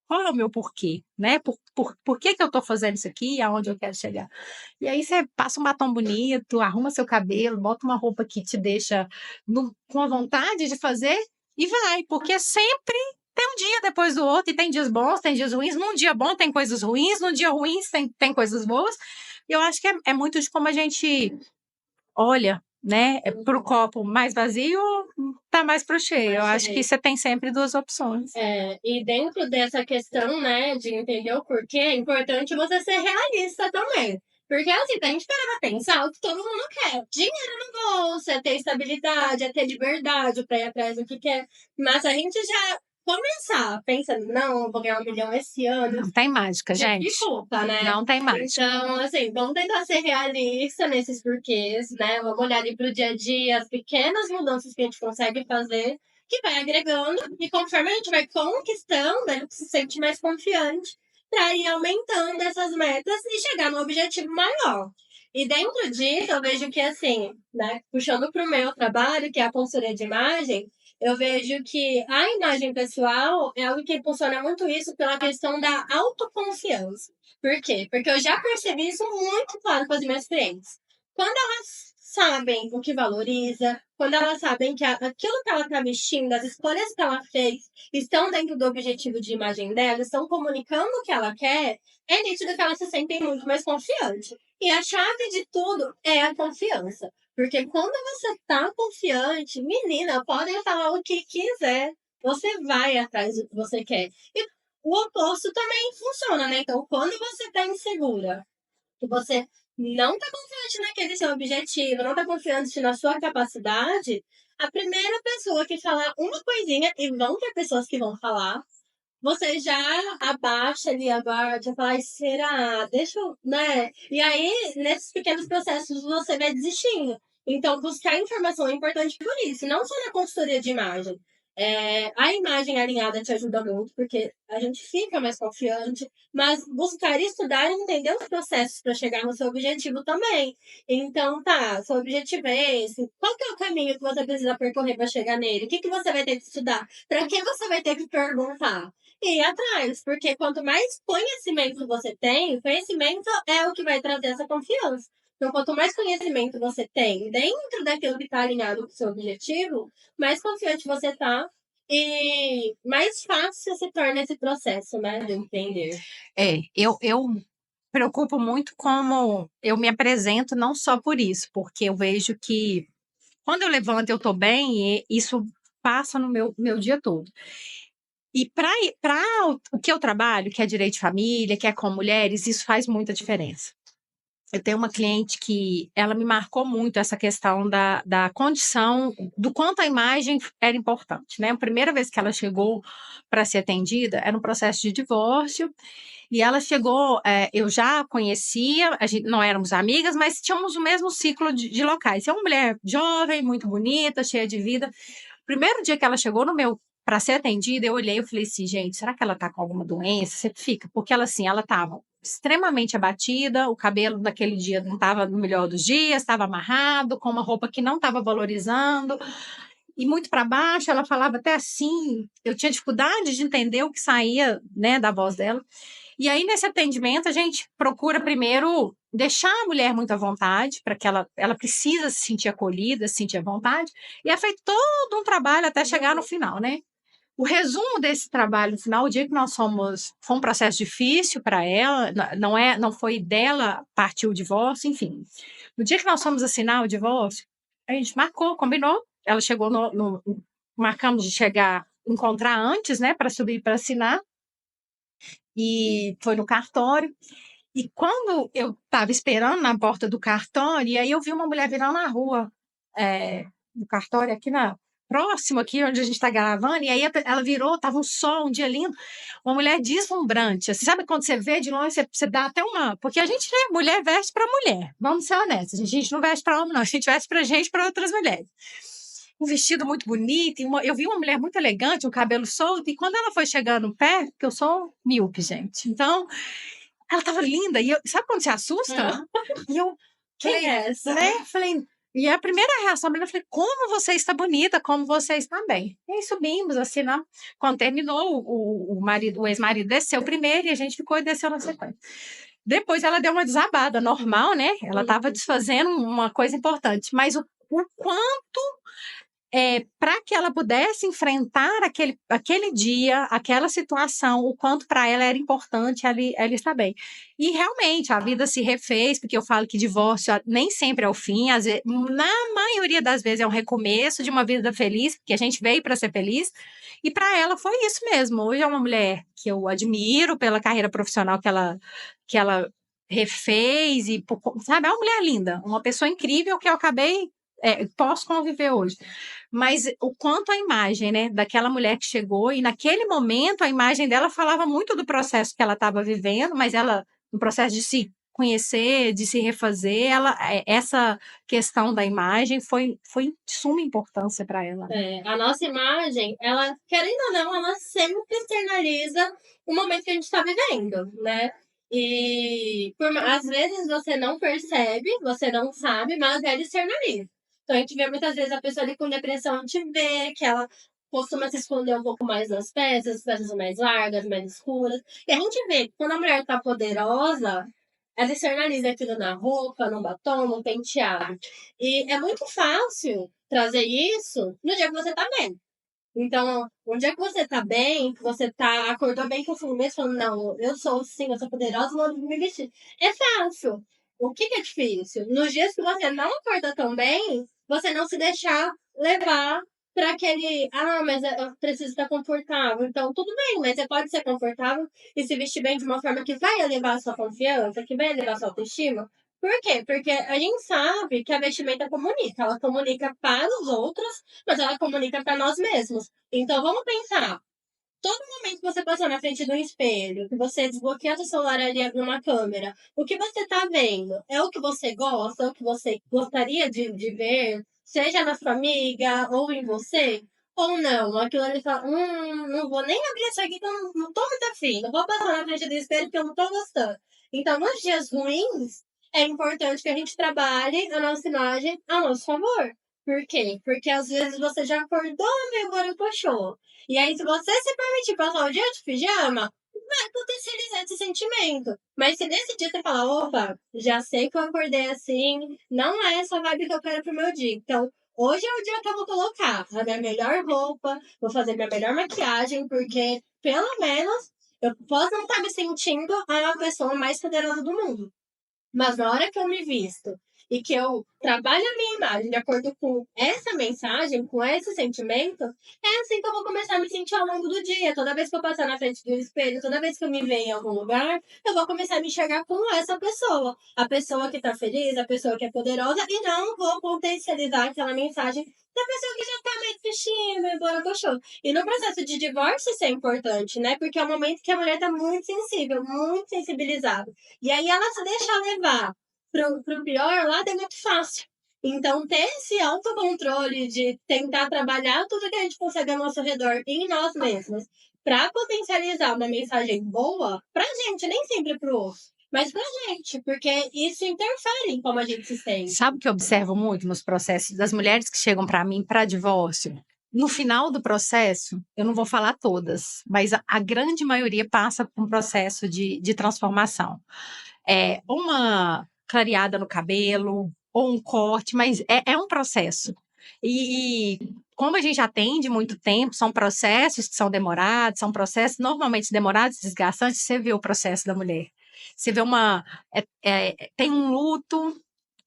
S2: qual é o meu porquê, né? Por que que eu estou fazendo isso aqui e aonde eu quero chegar? E aí você passa um batom bonito, arruma seu cabelo, bota uma roupa que te deixa com a vontade de fazer e vai, porque sempre tem um dia depois do outro, e tem dias bons, tem dias ruins. Num dia bom tem coisas ruins, num dia ruim tem coisas boas. Eu acho que é muito de como a gente olha, né, para o copo mais vazio, tá mais para o cheio. Eu acho que você tem sempre duas opções.
S1: E dentro dessa questão, né, de entender o porquê, é importante você ser realista também. Porque, assim, a gente parar pra pensar o que todo mundo quer. Dinheiro no bolso, é ter estabilidade, é ter liberdade pra ir atrás do que quer. Mas a gente já começar pensando, não, eu vou ganhar 1 milhão esse ano,
S2: Não tem mágica,
S1: já
S2: gente.
S1: dificulta, né?
S2: Não tem mágica.
S1: Então, assim, vamos tentar ser realista nesses porquês, né? Vamos olhar ali pro dia a dia, as pequenas mudanças que a gente consegue fazer, que vai agregando, e conforme a gente vai conquistando, a gente se sente mais confiante para ir aumentando essas metas e chegar no objetivo maior. E dentro disso, eu vejo que, assim, né, puxando para o meu trabalho, que é a consultoria de imagem, eu vejo que a imagem pessoal é algo que impulsiona muito isso pela questão da autoconfiança. Por quê? Porque eu já percebi isso muito claro com as minhas clientes. Quando elas sabem o que valoriza, quando elas sabem que aquilo que ela está vestindo, as escolhas que ela fez, estão dentro do objetivo de imagem dela, estão comunicando o que ela quer, é nítido que elas se sentem muito mais confiantes. E a chave de tudo é a confiança. Porque quando você tá confiante, menina, podem falar o que quiser. Você vai atrás do que você quer. E o oposto também funciona, né? Então, quando você tá insegura, que você não tá confiante naquele seu objetivo, não tá confiante na sua capacidade, a primeira pessoa que falar uma coisinha, e vão ter pessoas que vão falar, você já abaixa ali a guarda, já fala, "Ai, será? Deixa eu, né?" E aí, nesses pequenos processos, você vai desistindo. Então, buscar informação é importante por isso, não só na consultoria de imagem. A imagem alinhada te ajuda muito, porque a gente fica mais confiante, mas buscar estudar e entender os processos para chegar no seu objetivo também. Então, tá, seu objetivo é esse. Qual que é o caminho que você precisa percorrer para chegar nele? O que, que você vai ter que estudar? Para que você vai ter que perguntar? E ir atrás, porque quanto mais conhecimento você tem, conhecimento é o que vai trazer essa confiança. Então, quanto mais conhecimento você tem dentro daquilo que está alinhado com o seu objetivo, mais confiante você está e mais fácil se torna esse processo, né, de entender.
S2: Eu preocupo muito como eu me apresento, não só por isso, porque eu vejo que quando eu levanto eu estou bem e isso passa no meu dia todo. E para o que eu trabalho, que é direito de família, que é com mulheres, isso faz muita diferença. Eu tenho uma cliente que ela me marcou muito essa questão da condição, do quanto a imagem era importante, né? A primeira vez que ela chegou para ser atendida era um processo de divórcio, e ela chegou, eu já conhecia, a gente não éramos amigas, mas tínhamos o mesmo ciclo de locais. É uma mulher jovem, muito bonita, cheia de vida. Primeiro dia que ela chegou no meu para ser atendida, eu olhei e falei assim, gente, será que ela está com alguma doença? Você fica, porque ela assim, ela estava extremamente abatida, o cabelo daquele dia não estava no melhor dos dias, estava amarrado, com uma roupa que não estava valorizando, e muito para baixo, ela falava até assim, eu tinha dificuldade de entender o que saía, né, da voz dela. E aí, nesse atendimento, a gente procura primeiro deixar a mulher muito à vontade, para que ela precisa se sentir acolhida, se sentir à vontade, e é feito todo um trabalho até chegar no final, né? O resumo desse trabalho no final, o dia que nós fomos, foi um processo difícil para ela, não foi dela partir o divórcio, enfim. No dia que nós fomos assinar o divórcio, a gente marcou, combinou, ela chegou marcamos de encontrar antes, né, para subir para assinar, e foi no cartório. E quando eu estava esperando na porta do cartório, e aí eu vi uma mulher virando na rua, do cartório, próximo aqui onde a gente está gravando, e aí ela virou, estava um sol, um dia lindo, uma mulher deslumbrante. Você sabe quando você vê de longe, você dá até uma... Porque a gente, né, mulher veste para mulher, vamos ser honestos, a gente não veste para homem, não, a gente veste para gente, para outras mulheres. Um vestido muito bonito, eu vi uma mulher muito elegante, um cabelo solto, e quando ela foi chegando perto, porque eu sou míope, gente, então ela estava linda, e sabe quando você assusta? E eu,
S1: Quem é essa?
S2: né? Falei, e a primeira reação dela, eu falei, como você está bonita, como você está bem. E aí subimos, assim, né? Quando terminou, o ex-marido desceu primeiro e a gente ficou e desceu na sequência. Depois ela deu uma desabada normal, né? Ela estava desfazendo uma coisa importante, mas o quanto para que ela pudesse enfrentar aquele dia, aquela situação, o quanto para ela era importante ela estar bem. E realmente a vida se refez, porque eu falo que divórcio nem sempre é o fim, às vezes, na maioria das vezes é um recomeço de uma vida feliz, porque a gente veio para ser feliz, e para ela foi isso mesmo. Hoje é uma mulher que eu admiro pela carreira profissional que ela refez, e sabe, é uma mulher linda, uma pessoa incrível que eu posso conviver hoje. Mas o quanto a imagem, né, daquela mulher que chegou, e naquele momento a imagem dela falava muito do processo que ela estava vivendo, mas ela, no processo de se conhecer, de se refazer, essa questão da imagem foi de suma importância para ela.
S1: A nossa imagem, ela, querendo ou não, ela sempre externaliza o momento que a gente está vivendo, né? E às vezes você não percebe, você não sabe, mas ela externaliza. Então a gente vê muitas vezes a pessoa ali com depressão, a gente vê que ela costuma se esconder um pouco mais nas peças, as peças mais largas, mais escuras. E a gente vê que quando a mulher tá poderosa, ela externaliza aquilo na roupa, no batom, no penteado. E é muito fácil trazer isso no dia que você tá bem. Então, um dia que você tá bem, que você acordou bem com o mês, falando, não, eu sou sim, eu sou poderosa, vou me vestir. É fácil. O que é difícil? Nos dias que você não acorda tão bem, você não se deixar levar para aquele, mas eu preciso estar confortável. Então, tudo bem, mas você pode ser confortável e se vestir bem de uma forma que vai elevar a sua confiança, que vai elevar a sua autoestima. Por quê? Porque a gente sabe que a vestimenta comunica. Ela comunica para os outros, mas ela comunica para nós mesmos. Então, vamos pensar. Todo momento que você passar na frente do espelho, que você desbloquear seu celular ali e abrir uma câmera, o que você tá vendo é o que você gosta, é o que você gostaria de ver, seja na sua amiga ou em você, ou não. Aquilo ali fala, não vou nem abrir isso aqui que eu não tô muito afim, não vou passar na frente do espelho porque eu não tô gostando. Então, nos dias ruins, é importante que a gente trabalhe a nossa imagem a nosso favor. Por quê? Porque às vezes você já acordou meio borocochô. E aí, se você se permitir passar o dia de pijama, vai potencializar esse sentimento. Mas se nesse dia você falar, opa, já sei que eu acordei assim, não é essa vibe que eu quero pro meu dia. Então, hoje é o dia que eu vou colocar a minha melhor roupa, vou fazer minha melhor maquiagem, porque pelo menos eu posso não estar me sentindo a pessoa mais poderosa do mundo. Mas na hora que eu me visto e que eu trabalho a minha imagem de acordo com essa mensagem, com esse sentimento, é assim que eu vou começar a me sentir ao longo do dia. Toda vez que eu passar na frente do espelho, toda vez que eu me ver em algum lugar, eu vou começar a me enxergar como essa pessoa. A pessoa que tá feliz, a pessoa que é poderosa, e não vou potencializar aquela mensagem da pessoa que já tá meio vestindo, embora coxou. E no processo de divórcio isso é importante, né? Porque é um momento que a mulher tá muito sensível, muito sensibilizada. E aí ela se deixa levar pro pior lado é muito fácil. Então, ter esse autocontrole de tentar trabalhar tudo que a gente consegue ao nosso redor em nós mesmos para potencializar uma mensagem boa pra gente, nem sempre pro outro, mas pra gente, porque isso interfere em como a gente se sente.
S2: Sabe o que eu observo muito nos processos das mulheres que chegam para mim para divórcio? No final do processo, eu não vou falar todas, mas a grande maioria passa por um processo de transformação. Uma clareada no cabelo, ou um corte, mas é um processo. E como a gente atende muito tempo, são processos que são demorados, são processos normalmente demorados, desgastantes. Você vê o processo da mulher. Você vê tem um luto,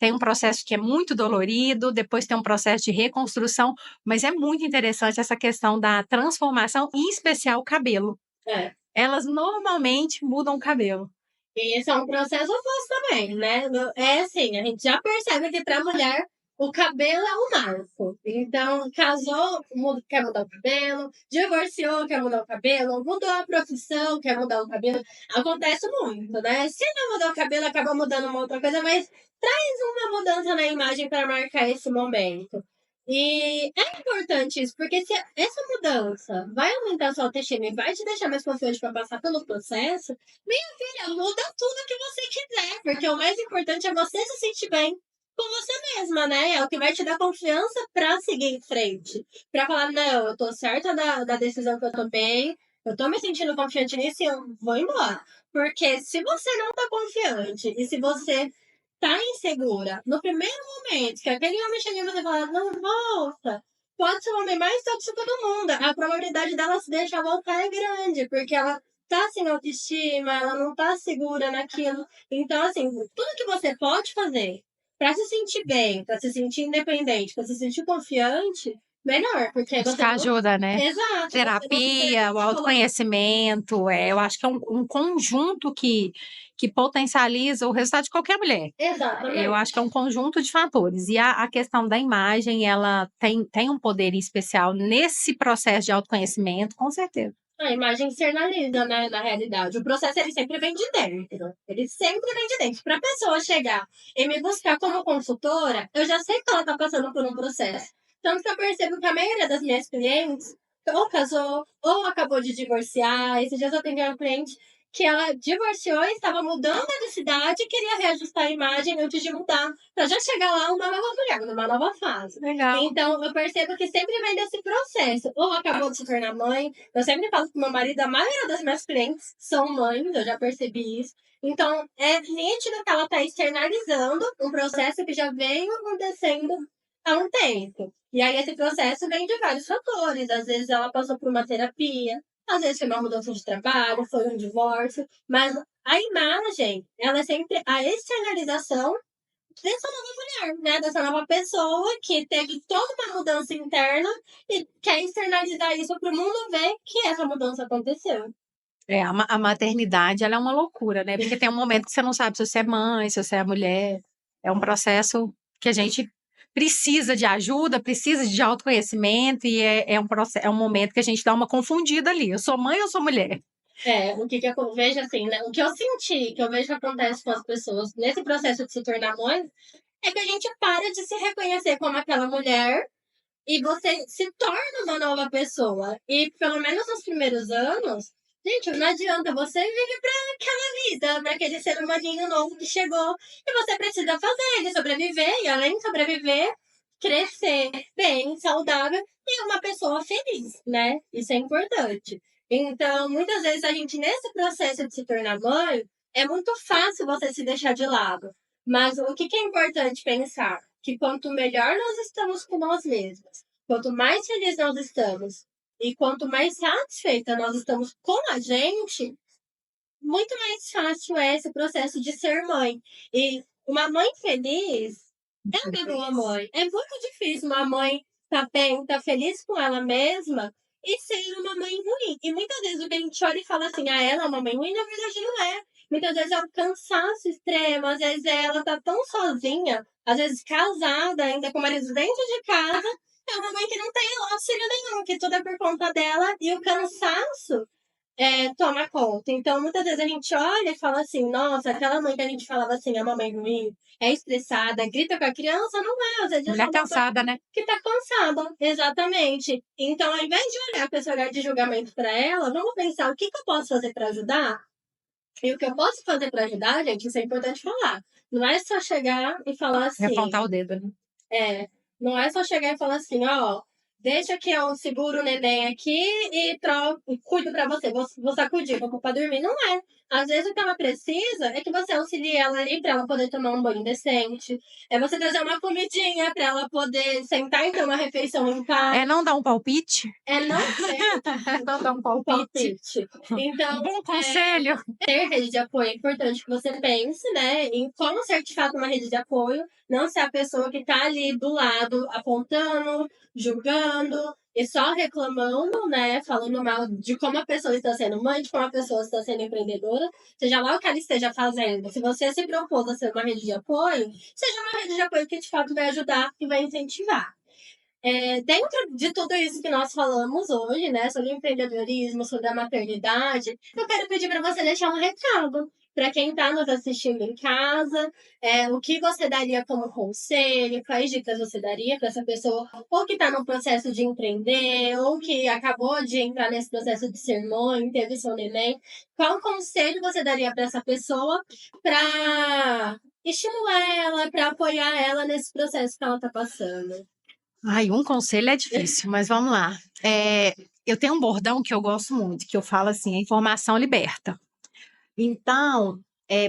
S2: tem um processo que é muito dolorido, depois tem um processo de reconstrução, mas é muito interessante essa questão da transformação, em especial o cabelo.
S1: É.
S2: Elas normalmente mudam o cabelo.
S1: E esse é um processo oposto também, né? É assim, a gente já percebe que para mulher o cabelo é um marco. Então, casou, quer mudar o cabelo, divorciou, quer mudar o cabelo, mudou a profissão, quer mudar o cabelo. Acontece muito, né? Se não mudar o cabelo, acaba mudando uma outra coisa, mas traz uma mudança na imagem para marcar esse momento. E é importante isso, porque se essa mudança vai aumentar sua autoestima e vai te deixar mais confiante para passar pelo processo, filha, muda tudo que você quiser, porque o mais importante é você se sentir bem com você mesma, né? É o que vai te dar confiança pra seguir em frente. Pra falar, não, eu tô certa da decisão que eu tomei, eu tô me sentindo confiante nisso e eu vou embora. Porque se você não tá confiante e se você tá insegura, no primeiro momento que aquele homem chega e você fala, não volta, pode ser o homem mais tóxico do mundo. A probabilidade dela se deixar voltar é grande, porque ela tá sem autoestima, ela não tá segura naquilo. Então, assim, tudo que você pode fazer para se sentir bem, para se sentir independente, para se sentir confiante, melhor, porque você
S2: Buscar
S1: não...
S2: ajuda, né?
S1: Exato.
S2: Terapia, o autoconhecimento, eu acho que é um conjunto que potencializa o resultado de qualquer mulher.
S1: Exatamente.
S2: Eu acho que é um conjunto de fatores. E a questão da imagem, ela tem um poder especial nesse processo de autoconhecimento, com certeza.
S1: A imagem externaliza, né, na realidade. O processo, ele sempre vem de dentro. Ele sempre vem de dentro. Para a pessoa chegar e me buscar como consultora, eu já sei que ela está passando por um processo. Tanto que eu percebo que a maioria das minhas clientes ou casou, ou acabou de divorciar. Esses dias eu atendi uma cliente que ela divorciou e estava mudando de cidade e queria reajustar a imagem antes de mudar, para já chegar lá uma nova mulher, numa nova fase.
S2: Legal.
S1: Então, eu percebo que sempre vem desse processo. Ou acabou de se tornar mãe. Eu sempre falo com meu marido, a maioria das minhas clientes são mães, eu já percebi isso. Então, é nítido que ela está externalizando um processo que já veio acontecendo há um tempo. E aí, esse processo vem de vários fatores. Às vezes, ela passou por uma terapia, às vezes, foi uma mudança de trabalho, foi um divórcio. Mas a imagem, ela é sempre a externalização dessa nova mulher, né? Dessa nova pessoa que teve toda uma mudança interna e quer externalizar isso para o mundo ver que essa mudança aconteceu.
S2: A maternidade, ela é uma loucura, né? Porque tem um momento que você não sabe se você é mãe, se você é mulher. É um processo que a gente precisa de ajuda, precisa de autoconhecimento e é um momento que a gente dá uma confundida ali. Eu sou mãe ou sou mulher?
S1: O que eu vejo assim, né? O que eu senti, que eu vejo que acontece com as pessoas nesse processo de se tornar mãe, é que a gente para de se reconhecer como aquela mulher e você se torna uma nova pessoa. E pelo menos nos primeiros anos, gente, não adianta, você vive para aquela vida, para aquele ser humaninho novo que chegou e você precisa fazer ele sobreviver e além de sobreviver, crescer bem, saudável e uma pessoa feliz, né? Isso é importante. Então, muitas vezes a gente, nesse processo de se tornar mãe, é muito fácil você se deixar de lado. Mas o que é importante pensar? Que quanto melhor nós estamos com nós mesmos, quanto mais felizes nós estamos e quanto mais satisfeita nós estamos com a gente, muito mais fácil é esse processo de ser mãe. E uma mãe feliz é uma boa mãe. É muito difícil uma mãe estar bem, estar feliz com ela mesma e ser uma mãe ruim. E muitas vezes o que a gente olha e fala assim, ela é uma mãe ruim, na verdade não é. Muitas vezes é um cansaço extremo, às vezes ela tá tão sozinha, às vezes casada, ainda com o marido dentro de casa, é uma mãe que não tem auxílio nenhum, que tudo é por conta dela, e o cansaço toma conta. Então, muitas vezes a gente olha e fala assim, nossa, aquela mãe que a gente falava assim, é uma mãe ruim, é estressada, grita com a criança, não é, às vezes é só
S2: Mulher
S1: uma
S2: cansada, né?
S1: que tá cansada, exatamente. Então, ao invés de olhar com esse olhar de julgamento para ela, vamos pensar o que eu posso fazer para ajudar? E o que eu posso fazer para ajudar, gente, isso é importante falar. Não é só chegar e falar
S2: É
S1: assim,
S2: apontar o dedo, né?
S1: não é só chegar e falar assim, ó, deixa que eu seguro o neném aqui e cuido pra você, vou sacudir, vou pôr pra dormir. Não é. Às vezes o que ela precisa é que você auxilie ela ali pra ela poder tomar um banho decente. É você trazer uma comidinha pra ela poder sentar e ter uma refeição em casa.
S2: É não dar um palpite?
S1: É não ter
S2: Não dar um palpite.
S1: palpite. Então,
S2: Bom conselho.
S1: ter rede de apoio é importante que você pense, né, em como ser de fato uma rede de apoio, não ser a pessoa que tá ali do lado apontando, julgando e só reclamando, né, falando mal de como a pessoa está sendo mãe, de como a pessoa está sendo empreendedora, seja lá o que ela esteja fazendo. Se você se propôs a ser uma rede de apoio, seja uma rede de apoio que de fato vai ajudar e vai incentivar. Dentro de tudo isso que nós falamos hoje, né, sobre empreendedorismo, sobre a maternidade, eu quero pedir para você deixar um recado para quem está nos assistindo em casa, o que você daria como conselho, quais dicas você daria para essa pessoa, ou que está no processo de empreender, ou que acabou de entrar nesse processo de ser mãe, teve seu neném. Qual conselho você daria para essa pessoa para estimular ela, para apoiar ela nesse processo que ela está passando?
S2: Ai, um conselho é difícil, mas vamos lá. Eu tenho um bordão que eu gosto muito, que eu falo assim: a informação liberta. Então,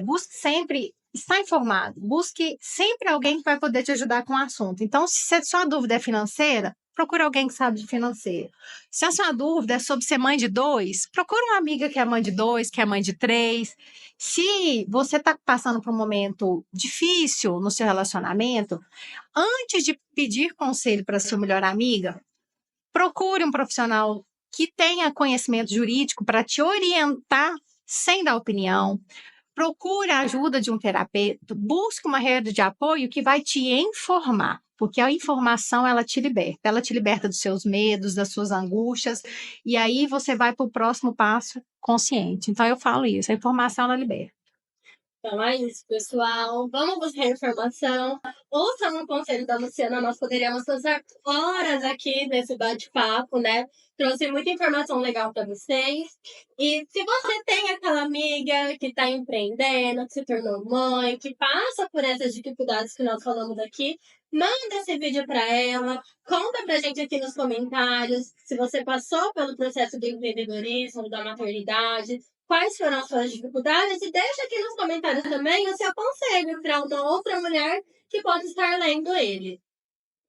S2: busque sempre estar informado, busque sempre alguém que vai poder te ajudar com o assunto. Então, se a sua dúvida é financeira, procure alguém que sabe de financeiro. Se a sua dúvida é sobre ser mãe de 2, procure uma amiga que é mãe de 2, que é mãe de 3. Se você está passando por um momento difícil no seu relacionamento, antes de pedir conselho para sua melhor amiga, procure um profissional que tenha conhecimento jurídico para te orientar sem dar opinião. Procure a ajuda de um terapeuta, busque uma rede de apoio que vai te informar, porque a informação ela te liberta dos seus medos, das suas angústias, e aí você vai para o próximo passo consciente. Então eu falo isso, a informação ela liberta.
S1: Então é isso, pessoal. Vamos buscar informação. Ouçam o conselho da Luciana, nós poderíamos passar horas aqui nesse bate-papo, né? Trouxe muita informação legal para vocês. E se você tem aquela amiga que está empreendendo, que se tornou mãe, que passa por essas dificuldades que nós falamos aqui, manda esse vídeo para ela, conta pra gente aqui nos comentários se você passou pelo processo de empreendedorismo, da maternidade, quais foram as suas dificuldades e deixa aqui nos comentários também o seu conselho para uma outra mulher que pode estar lendo ele.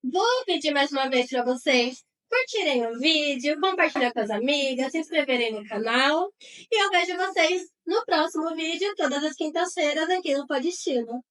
S1: Vou pedir mais uma vez para vocês curtirem o vídeo, compartilhar com as amigas, se inscreverem no canal e eu vejo vocês no próximo vídeo, todas as quintas-feiras aqui no Pod Estilo.